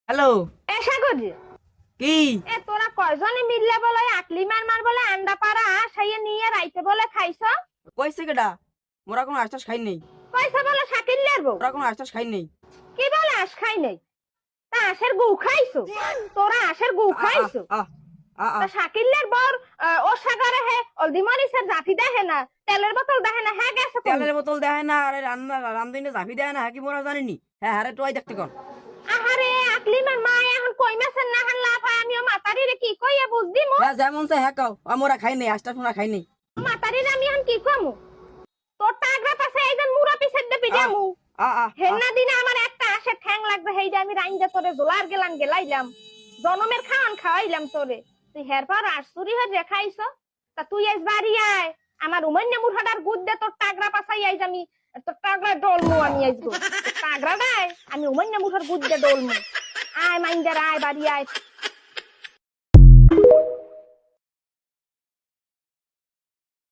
Hello. এসা করি কি তোরা কয়জনে মিললে বলে আকলি মার বলে আন্ডা পাড়া সাইয়ে নিয়ে রাইতে বলে খাইছ? কইছে কেডা? মোরা কোনো আশ্বাস খাই নেই। কইছে বলে শাকিল্লার বউ। মোরা কোনো আশ্বাস খাই নেই। কি বলে আস খাই নাই? তা আশের গু খাইছো? তোরা আশের গু খাইছো? তা শাকিল্লার বর ও সাগরে হে অলদিমারিসের জাফি দেখে না, তেলের বোতল দেখে না, হ্যাঁ গেছে কোন? তেলের বোতল দেয় না, আরে রামদিনে জাফি দেয় না, কি মোরা জানিনি? হ্যাঁ আরে তোই দেখতে কোন। আহারে আকলি মার মা এখন কই মাছের না হান লাভ হয়, আমিও মাতারিরে কি কইয়া বুঝদি মো? হ্যাঁ যেমন চাই হ্যাঁ কাও, মোরা খাই নেই, আশ্বাস মোরা খাই নেই। মাতারিরে আমি এখন কি কমু? তোর টাগরা পাশে এইজন মুরা পিছের দে পিডামু। হেন্না দিনে আমার একটা আসে ঠ্যাং লাগবে, হেইডা আমি রাইন্দা তোরে দোলার গেলাম গেলাইলাম, জনমের খাওয়ান খাওয়াইলাম তোরে। তুই হেরপর আশুরি হয়ে দেখাইছ। তা তুই আজ বাড়ি আয়, আমার উমান্য মুঠাটার গুদ দে, তোর টাগরা পাশাই আইজ আমি, তোর টাগরা ডলমু আমি আইজগো। টাগরা দেয় আমি উমান্য মুঠার গুদ দে ডলমু। আয় মাইন্দার আয় বাড়ি আয়।